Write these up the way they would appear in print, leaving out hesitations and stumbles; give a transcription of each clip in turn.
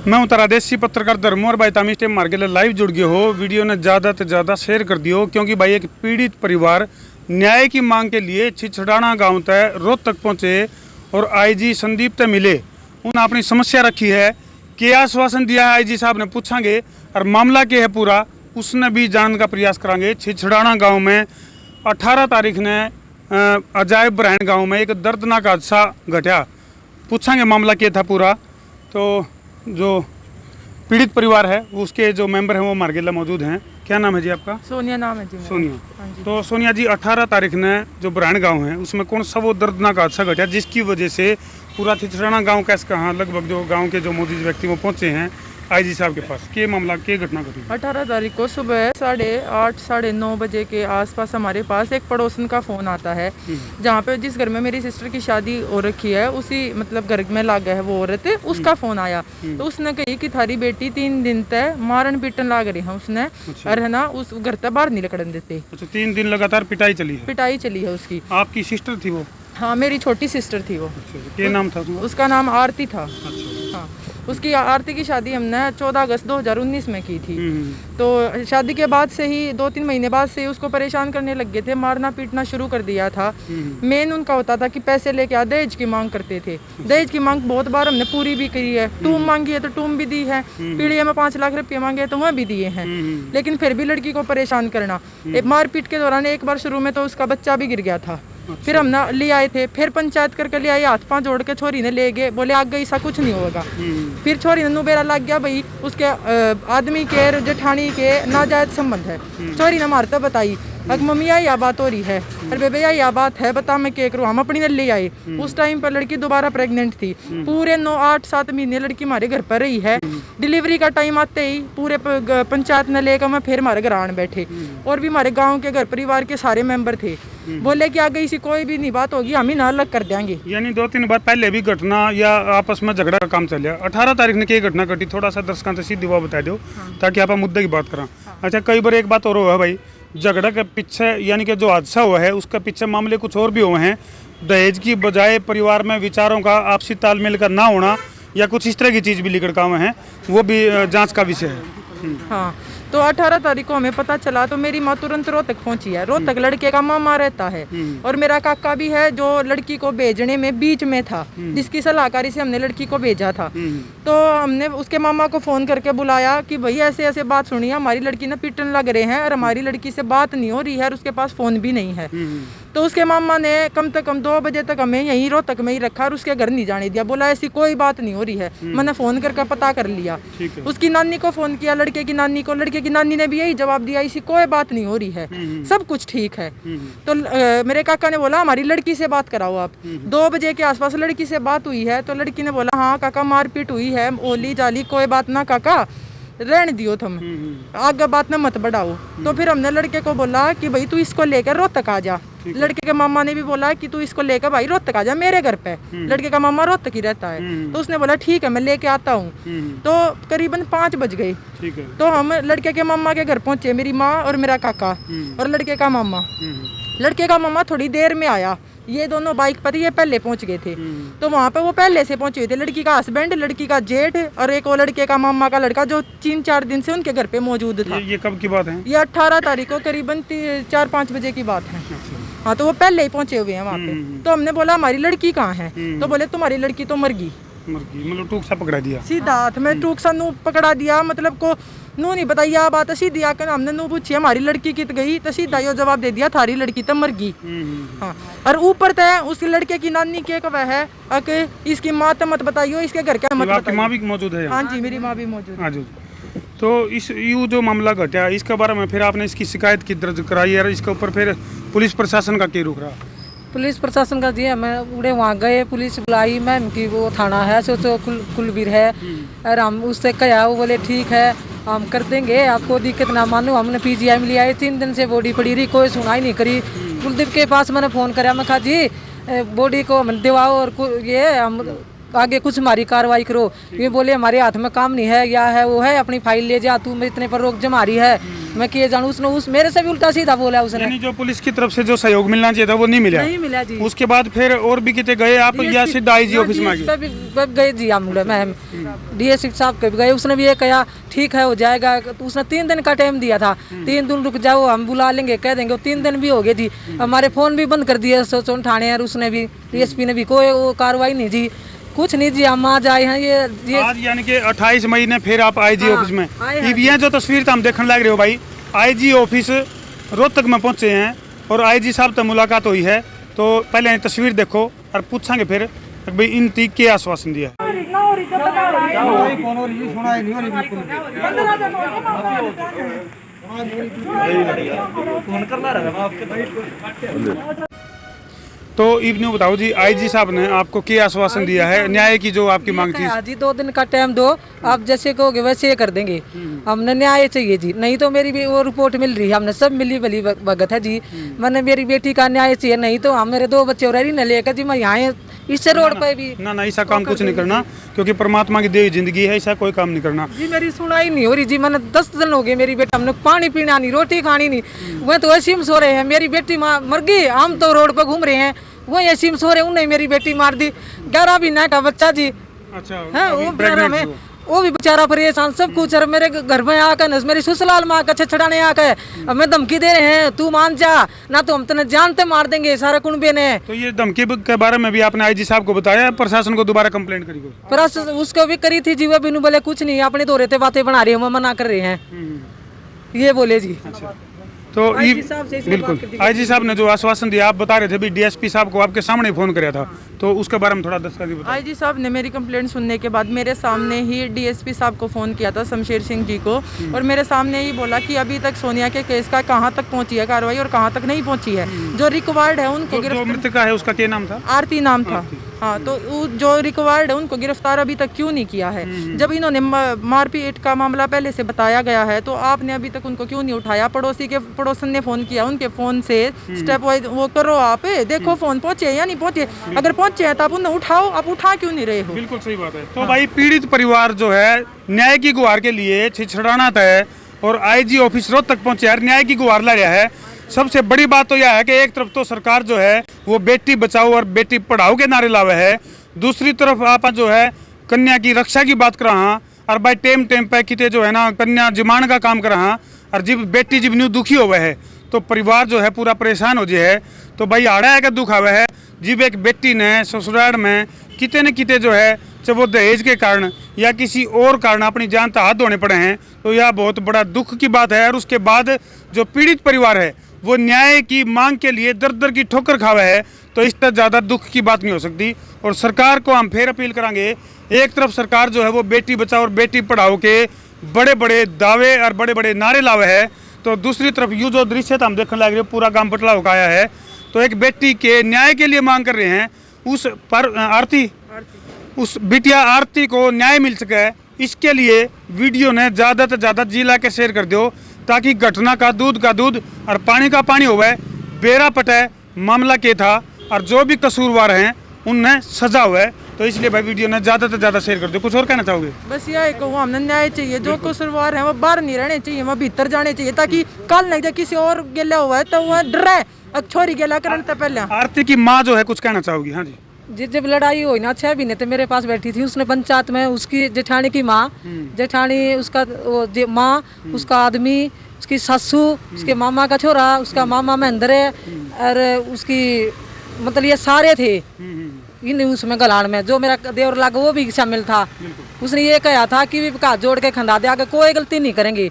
मैं उत्तरादेशी पत्रकार धर्मो और भाई तामिश टेम मार के लाइव जुड़ गए हो। वीडियो ने ज़्यादा से ज़्यादा शेयर कर दियो, क्योंकि भाई एक पीड़ित परिवार न्याय की मांग के लिए छिछड़ाना गांव तक रोहतक पहुंचे और आईजी संदीप तक मिले। उन्होंने अपनी समस्या रखी है, क्या आश्वासन दिया है आईजी साहब ने पूछांगे और मामला क्या है पूरा उसने भी जानने का प्रयास करांगे। छिछड़ाना गाँव में 18 तारीख ने अजायब ब्रांड गाँव में एक दर्दनाक हादसा घटा, पूछांगे मामला क्या था पूरा। तो जो पीड़ित परिवार है उसके जो मेंबर हैं वो मार्गेला मौजूद हैं। क्या नाम है जी आपका? सोनिया नाम है जी मेरा। सोनिया। हाँ जी। तो सोनिया जी 18 तारीख ने जो ब्रांड गांव है उसमें कौन सा वो दर्दनाक हादसा घटा जिसकी वजह से पूरा छिछड़ाना गांव कैसे कहाँ लगभग जो गांव के जो मौजूद व्यक्ति वो पहुंचे हैं आईजी साहब के पास, के मामला के घटना घटी? 18 तारीख को सुबह 8:30 9:30 बजे के आसपास हमारे पास एक पड़ोसन का फ़ोन आता है, जहाँ पे जिस घर में मेरी सिस्टर की शादी हो रखी है उसी मतलब घर में लाग है वो औरत, उसका फ़ोन आया। तो उसने कही कि थारी बेटी 3 दिन तक मारन पीटन लाग रही है उसने। अच्छा। और है ना उस घर तक बाहर नहीं निकलने देते। अच्छा, 3 दिन लगातार पिटाई चली है? पिटाई चली है उसकी। आपकी सिस्टर थी वो? हाँ, मेरी छोटी सिस्टर थी वो। अच्छा, क्या नाम था उसका? उसका नाम आरती था। अच्छा। हाँ, उसकी आरती की शादी हमने 14 अगस्त 2019 में की थी। तो शादी के बाद से ही 2-3 महीने बाद से ही उसको परेशान करने लग गए थे, मारना पीटना शुरू कर दिया था। मेन उनका होता था कि पैसे लेके आ, दहेज की मांग करते थे। दहेज की मांग बहुत बार हमने पूरी भी करी है, टूम मांगी है तो टूम भी दी है, पीढ़ी में 5 लाख रुपये मांगे तो वह भी दिए हैं। लेकिन फिर भी लड़की को परेशान करना। मारपीट के दौरान एक बार शुरू में तो उसका बच्चा भी गिर गया था। फिर हम ना ले आए थे, फिर पंचायत करके ले आए, हाथ पांव जोड़ के छोरी ने ले गए, बोले आगे ऐसा कुछ नहीं होगा। फिर छोरी ने नुबेरा लग गया भाई उसके आदमी के जेठानी के नाजायज संबंध है। छोरी ने मारता बताई, अब मम्मी यह बात हो रही है, अरे बेबे यह बात है, बता मैं क्या करूँ। हम अपनी ने ले आए। उस टाइम पर लड़की दोबारा प्रेग्नेंट थी। पूरे 9-8-7 महीने लड़की हमारे घर पर रही है। डिलीवरी का टाइम आते ही पूरे पंचायत ने लेकर मैं फिर हमारे घर आन बैठे, और भी हमारे गाँव के घर परिवार के सारे मेंबर थे। बोले कि आगे इसी कोई भी नहीं बात होगी, हम ही ना अलग कर देंगे। यानी 2-3 बार पहले भी घटना या आपस में झगड़ा का काम चल 18 तारीख ने क्या घटना घटी, थोड़ा सा दर्शकों से सीधी बात बता दो ताकि आप मुद्दे की बात करें। अच्छा, कई बार एक बात और हुआ है भाई, झगड़ा के पीछे यानी कि जो हादसा हुआ है उसके पीछे मामले कुछ और भी हुए हैं। दहेज की बजाय परिवार में विचारों का आपसी तालमेल का ना होना या कुछ इस तरह की चीज़ भी निकल कर हुए हैं, वो भी जांच का विषय है। हाँ, तो 18 तारीख को हमें पता चला तो मेरी माँ तुरंत रोहतक पहुंची है। रोहतक लड़के का मामा रहता है और मेरा काका भी है जो लड़की को भेजने में बीच में था, जिसकी सलाहकारी से हमने लड़की को भेजा था। तो हमने उसके मामा को फोन करके बुलाया कि भाई ऐसे ऐसे बात सुनी है, हमारी लड़की ने पीटन लग रहे हैं और हमारी लड़की से बात नहीं हो रही है और उसके पास फोन भी नहीं है। तो उसके मामा ने कम से कम 2 बजे तक हमें यहीं रोहतक में ही रखा और उसके घर नहीं जाने दिया। बोला ऐसी कोई बात नहीं हो रही है। मैंने फोन करके पता कर लिया, उसकी नानी को फोन किया, लड़के की नानी को, लड़के की नानी ने भी यही जवाब दिया, इसी कोई बात नहीं हो रही है, सब कुछ ठीक है। तो मेरे काका ने बोला हमारी लड़की से बात कराओ आप। 2 बजे के आसपास लड़की से बात हुई है। तो लड़की ने बोला हाँ काका मारपीट हुई है, ओली जाली कोई बात ना काका, रहने दियो तुम, आगे बात ना मत बढ़ाओ। तो फिर हमने लड़के को बोला कि भाई तू इसको लेकर रोहतक आ जा। लड़के के मामा ने भी बोला कि तू इसको लेकर भाई रोहतक आ जा मेरे घर पे। लड़के का मामा रोहतक ही रहता है। तो उसने बोला ठीक है मैं लेके आता हूँ। तो करीबन 5 बज गए। तो हम लड़के के मामा के घर पहुंचे, मेरी माँ और मेरा काका और लड़के का मामा। लड़के का मामा थोड़ी देर में आया, ये दोनों बाइक पर ये पहले पहुंच गए थे। तो वहाँ पे वो पहले से पहुंचे हुए थे, लड़की का हस्बैंड, लड़की का जेठ और एक वो लड़के का मामा का लड़का जो 3-4 दिन से उनके घर पे मौजूद था। ये कब की बात है? ये 18 तारीख को करीबन 4-5 बजे की बात है। हाँ, तो वो पहले ही पहुंचे हुए हैं वहाँ पे। तो हमने बोला हमारी लड़की कहाँ है? तो बोले तुम्हारी लड़की तो मर गई। मतलब टूक सा पकड़ा दिया, सीधा हाथ में टूक सा नू पकड़ा दिया, मतलब को नू नहीं बताई यह बात। सीधी आकर हमने नू पूछी हमारी लड़की कित गई, तो सीधा यो जवाब दे दिया थारी लड़की तो मर गई। हाँ, और ऊपर तय उस लड़के की नानी के कब है अके इसकी माँ तो मत बताइयो, इसके घर का मत बताइयो। माँ भी मौजूद है? हाँ जी, मेरी माँ भी मौजूद है। तो इस यू जो मामला घटा इसके बारे में फिर आपने इसकी शिकायत की दर्ज कराई और इसके ऊपर फिर पुलिस प्रशासन का क्या रुख रहा? पुलिस प्रशासन का जी मैं उड़े वहाँ गए, पुलिस बुलाई मैम की, वो थाना है सो कुलवीर है, और हम उससे कहा, वो बोले ठीक है हम कर देंगे, आपको दिक्कत ना मानो। हमने PGI में ले आए, 3 दिन से बॉडी पड़ी रही, कोई सुनाई नहीं करी। कुलदीप के पास मैंने फ़ोन कराया, मैं कहा जी बॉडी को हम दिवाओ और ये हम आगे कुछ हमारी कार्रवाई करो। ये बोले हमारे हाथ में काम नहीं है, या है वो है अपनी फाइल ले जा, तू इतने पर रोक जमा रही है, मैं किए जानू। उसने उस मेरे से भी उल्टा सीधा बोला उसने। यानी जो पुलिस की तरफ से जो सहयोग मिलना चाहिए था वो नहीं मिला। नहीं मिला जी। उसके बाद फिर और भी कितने गए आप या सीधा आईजी ऑफिस में गए जी? हम मैं डीएसपी साहब के गए, उसने भी ये कहा ठीक है हो जाएगा। तो उसने 3 दिन का टाइम दिया था, 3 दिन रुक जाओ हम बुला लेंगे कह देंगे। 3 दिन भी हो गए जी, हमारे फोन भी बंद कर दिए सोचो थाने, और उसने भी डीएसपी ने भी कोई वो कार्रवाई नहीं जी, कुछ नहीं जी। हम आज आए हैं ये आज यानी कि 28 मई ने फिर आप आईजी ऑफिस में। ये जो तस्वीर तो हम देखने लग रहे हो भाई, आईजी ऑफिस रोहतक में पहुंचे हैं और आईजी साहब से मुलाकात हुई है। तो पहले ये तस्वीर देखो और पूछेंगे फिर भाई इन तीक के आश्वासन दिया है। तो इवनिंग बताओ जी, आईजी साहब ने आपको क्या आश्वासन दिया है, न्याय की जो आपकी मांग थी? जी 2 दिन का टाइम दो, आप जैसे कहोगे वैसे कर देंगे। हमने न्याय चाहिए जी, नहीं तो मेरी भी वो रिपोर्ट मिल रही है, हमने सब मिली भली भगत है जी। मैंने मेरी बेटी का न्याय चाहिए, नहीं तो हम मेरे 2 बच्चे और न लेकर जी मैं यहाँ इससे रोड पे भी ना ऐसा काम कुछ नहीं करना, क्योंकि परमात्मा की दी हुई जिंदगी है, ऐसा कोई काम नहीं करना जी। मेरी सुनाई नहीं हो रही जी, मैंने 10 दिन हो गए मेरी बेटा, हमने पानी पीना नहीं, रोटी खानी नहीं, वह तो ऐसी में सो रहे हैं। मेरी बेटी मर गई, हम तो रोड पर घूम रहे हैं, वो ऐसी में सो रहे, उन्हें मेरी बेटी मार दी। 11 महीने का बच्चा जी। अच्छा है वो बेचारा में, वो भी बेचारा परेशान सब कुछ। और मेरे घर में आकर मेरी ससुराल में आकर छछड़ाने आकर हमें धमकी दे रहे हैं, तू मान जा ना तो हम तेने जानते मार देंगे सारे कुनबे ने। तो ये धमकी के बारे में भी आपने आईजी साहब को बताया, प्रशासन को दोबारा कंप्लेंट करी? प्रशासन उसको भी करी थी जी, वो बिनु बोले कुछ नहीं, अपने दो रहते बातें बना रही है, मना कर रहे हैं ये बोले जी। अच्छा तो बिल्कुल आईजी साहब ने जो आश्वासन दिया, आप बता रहे थे भी डीएसपी साहब को आपके सामने फोन कराया था, तो उसके बारे में थोड़ा दस्तावेज बताइए। आईजी साहब ने मेरी कंप्लेंट सुनने के बाद मेरे सामने ही डीएसपी साहब को फ़ोन किया था, शमशेर सिंह जी को, और मेरे सामने ही बोला कि अभी तक सोनिया के केस का कहाँ तक पहुँची है कार्रवाई और कहाँ तक नहीं पहुँची है। जो रिक्वायर्ड है उनको जो मृतका है उसका क्या नाम था? आरती नाम था। हाँ, तो जो रिक्वायर्ड है उनको गिरफ्तार अभी तक क्यों नहीं किया है? जब इन्होंने मारपीट का मामला पहले से बताया गया है तो आपने अभी तक उनको क्यों नहीं उठाया? पड़ोसन ने फोन किया, उनके फोन से स्टेप वाइज वो करो, आप देखो फोन पहुंचे या नहीं पहुंचे, अगर पहुंचे हैं तो आप उन्हें उठाओ, आप उठा क्यों नहीं रहे हो? बिल्कुल सही बात है। तो भाई पीड़ित परिवार जो है न्याय की गुहार के लिए छिछड़ाना तय और आईजी ऑफिस रोहतक पहुंचे और न्याय की गुहार ला रहा है। सबसे बड़ी बात तो यह है कि एक तरफ तो सरकार जो है वो बेटी बचाओ और बेटी पढ़ाओ के नारे लावे है, दूसरी तरफ आप जो है कन्या की रक्षा की बात कर रहा और भाई टेम पे किते जो है ना कन्या जिमान का काम कर रहा, और जब बेटी जब न्यू दुखी हुआ है तो परिवार जो है पूरा परेशान हो जाए है। तो भाई आड़ा है का दुख आवे है, जब एक बेटी ने ससुराल में किते न किते जो है चाहे वो दहेज के कारण या किसी और कारण अपनी जान तक हाथ धोने पड़े हैं, तो यह बहुत बड़ा दुख की बात है। और उसके बाद जो पीड़ित परिवार है वो न्याय की मांग के लिए दर दर की ठोकर खावा है, तो इससे ज़्यादा दुख की बात नहीं हो सकती। और सरकार को हम फिर अपील करेंगे, एक तरफ सरकार जो है वो बेटी बचाओ और बेटी पढ़ाओ के बड़े बड़े दावे और बड़े बड़े नारे लावे है, तो दूसरी तरफ यूँ जो दृश्य हम देखने लग रहे हैं पूरा गांव पटला होकर आया है, तो एक बेटी के न्याय के लिए मांग कर रहे हैं। उस पर आरती उस बिटिया आरती को न्याय मिल सके, इसके लिए वीडियो ने ज़्यादा से ज़्यादा जिला के शेयर कर दो, ताकि घटना का दूध और पानी का पानी होवे, बेरा पटे मामला के था और जो भी कसूरवार हैं उन्हें सजा हुआ है। तो इसलिए भाई वीडियो ने ज़्यादा से ज़्यादा शेयर कर दो। कुछ और कहना चाहोगे? बस यही कहूँ, हमने न्याय चाहिए, जो कसूरवार है वो बाहर नहीं रहने चाहिए, वो भीतर जाने चाहिए, ताकि कल नहीं जब किसी और गिला हुआ है तो वह डरे छोरी गिला करने से पहले। आरती की माँ जो है कुछ कहना चाहोगी? हाँ जी। जब लड़ाई हुई ना 6 महीने तो मेरे पास बैठी थी, उसने पंचायत में उसकी जेठानी की माँ, जेठानी उसका माँ, उसका आदमी, उसकी सासू, उसके मामा का छोरा, उसका मामा महेंद्र है, और उसकी मतलब ये सारे थे इन उसमें गलान में। जो मेरा देवर लगा वो भी शामिल था। उसने ये कहा था कि हाथ जोड़ के खंदा दे, आगे कोई गलती नहीं करेंगे।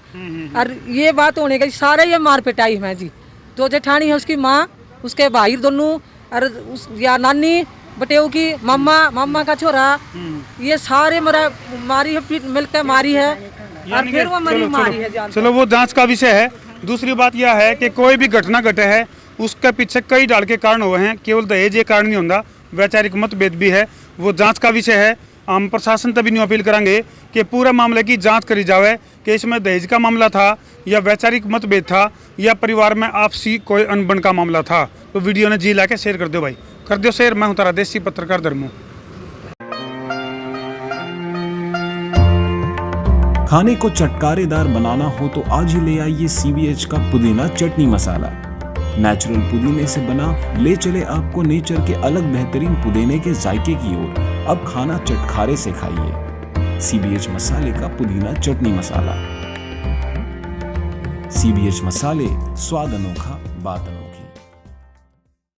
और ये बात होने के सारे ये मार पिटाई है जी। जो जेठानी है उसकी माँ, उसके भाई दोनों, और उस या नानी बटेऊ की मामा का छोरा, ये सारे मेरा मारी है, मिलकर मारी है, और फिर वो मरी मारी है। चलो वो जांच का विषय है। दूसरी बात यह है कि कोई भी घटना घटे है उसके पीछे कई डाल के कारण हुए हैं, केवल दहेज ये कारण नहीं होता, वैचारिक मतभेद भी है, वो जांच का विषय है। हम प्रशासन तभी नहीं अपील करेंगे कि पूरा मामले की जांच करी जाए कि इसमें दहेज का मामला था या वैचारिक मतभेद था या परिवार में आपसी कोई अनबन का मामला था। तो वीडियो ने जी ला के शेयर कर दो भाई, कर दो शेयर। मैं हूँ तारा देसी पत्रकार धर्मू। खाने को चटकारेदार बनाना हो तो आज ही ले आइए CBH का पुदीना चटनी मसाला। नेचुरल पुदीने से बना ले चले आपको नेचर के अलग बेहतरीन पुदीने के जायके की ओर। अब खाना चटखारे से खाइए। CBH मसाले का पुदीना चटनी मसाला। CBH मसाले, स्वाद अनोखा, बात अनोखी।